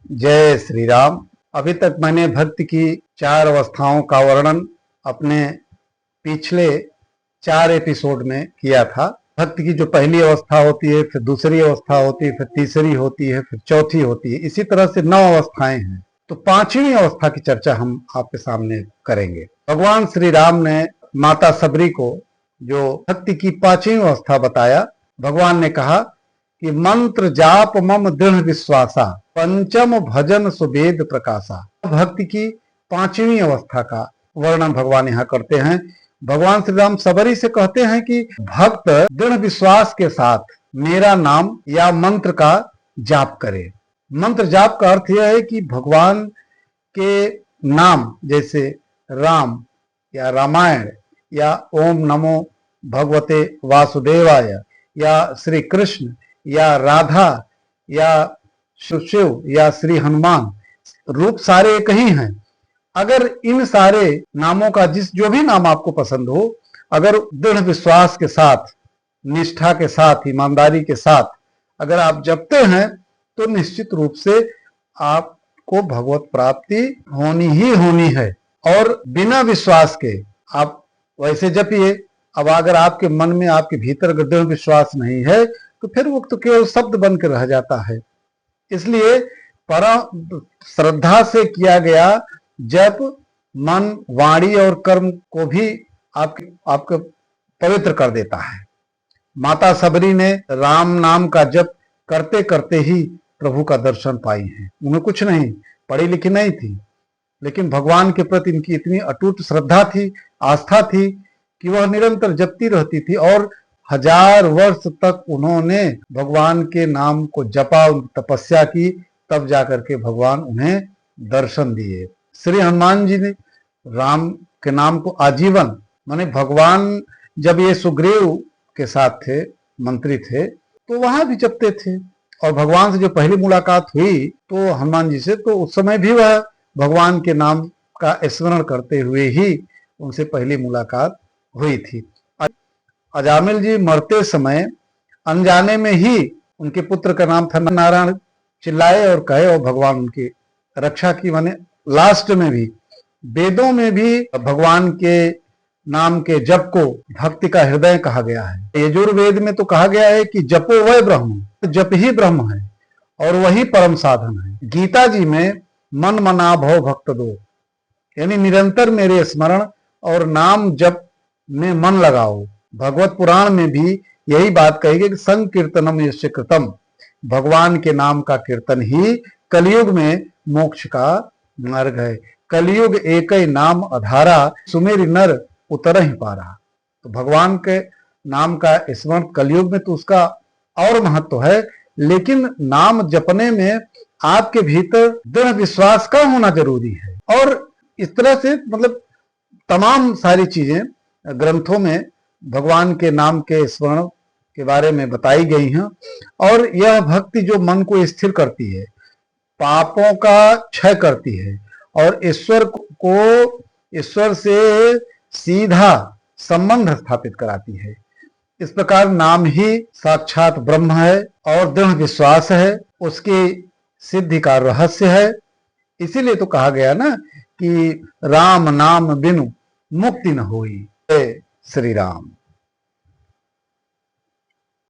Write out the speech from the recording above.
जय श्री राम। अभी तक मैंने भक्ति की 4 अवस्थाओं का वर्णन अपने पिछले 4 एपिसोड में किया था। भक्ति की जो पहली अवस्था होती है, फिर दूसरी अवस्था होती है, फिर तीसरी होती है, फिर चौथी होती है। इसी तरह से 9 अवस्थाएं हैं। तो 5वीं अवस्था की चर्चा हम आपके सामने करेंगे। भगवान श्री राम ने माता सबरी को जो भक्ति की 5वीं अवस्था बताया, भगवान ने कहा कि मंत्र जाप मम दृढ़ विश्वासा पंचम भजन सुवेद प्रकाशा। भक्ति की 5वीं अवस्था का वर्णन भगवान यहाँ करते हैं। भगवान श्री राम सबरी से कहते हैं कि भक्त दृढ़ विश्वास के साथ मेरा नाम या मंत्र का जाप करे। मंत्र जाप का अर्थ यह है कि भगवान के नाम जैसे राम या रामायण या ओम नमो भगवते वासुदेवाय या श्री कृष्ण या राधा या शिव या श्री हनुमान, रूप सारे एक ही हैं। अगर इन सारे नामों का जो भी नाम आपको पसंद हो, अगर दृढ़ विश्वास के साथ, निष्ठा के साथ, ईमानदारी के साथ अगर आप जपते हैं तो निश्चित रूप से आपको भगवत प्राप्ति होनी ही होनी है। और बिना विश्वास के आप वैसे जपिए। अब अगर आपके मन में, आपके भीतर अगर दृढ़ विश्वास नहीं है तो फिर वो तो केवल शब्द बन के रह जाता है। इसलिए परम श्रद्धा से किया गया जप मन, वाणी और कर्म को भी आपको पवित्र कर देता है। माता सबरी ने राम नाम का जप करते करते ही प्रभु का दर्शन पाई है। उन्हें कुछ नहीं, पढ़ी लिखी नहीं थी, लेकिन भगवान के प्रति इनकी इतनी अटूट श्रद्धा थी, आस्था थी कि वह निरंतर जपती रहती थी और 1000 वर्ष तक उन्होंने भगवान के नाम को जपा, तपस्या की, तब जाकर के भगवान उन्हें दर्शन दिए। श्री हनुमान जी ने राम के नाम को आजीवन, माने भगवान जब ये सुग्रीव के साथ थे, मंत्री थे, तो वहां भी जपते थे। और भगवान से जो पहली मुलाकात हुई तो हनुमान जी से, तो उस समय भी वह भगवान के नाम का स्मरण करते हुए ही उनसे पहली मुलाकात हुई थी। अजामिल जी मरते समय अनजाने में ही उनके पुत्र का नाम था नारायण, चिल्लाए और कहे और भगवान उनकी रक्षा की। माने लास्ट में भी, वेदों में भी भगवान के नाम के जप को भक्ति का हृदय कहा गया है। यजुर्वेद में तो कहा गया है कि जपो वह ब्रह्म, जप ही ब्रह्म है और वही परम साधन है। गीता जी में मन मना भव भक्त दो, यानी निरंतर मेरे स्मरण और नाम जप में मन लगाओ। भगवत पुराण में भी यही बात कही गई कि संकीर्तनम यस्य कृतम, भगवान के नाम का कीर्तन ही कलयुग में मोक्ष का मार्ग है। कलयुग एक ही नाम अधारा, सुमेरि नर उतर ही पारा। तो भगवान के नाम का स्मरण कलयुग में तो उसका और महत्व है, लेकिन नाम जपने में आपके भीतर दृढ़ विश्वास का होना जरूरी है। और इस तरह से मतलब तमाम सारी चीजें ग्रंथों में भगवान के नाम के स्मरण के बारे में बताई गई हैं। और यह भक्ति जो मन को स्थिर करती है, पापों का क्षय करती है और ईश्वर से सीधा संबंध स्थापित कराती है। इस प्रकार नाम ही साक्षात ब्रह्म है और दृढ़ विश्वास है, उसकी सिद्धि का रहस्य है। इसीलिए तो कहा गया ना कि राम नाम बिनु मुक्ति न होई। जय श्री राम।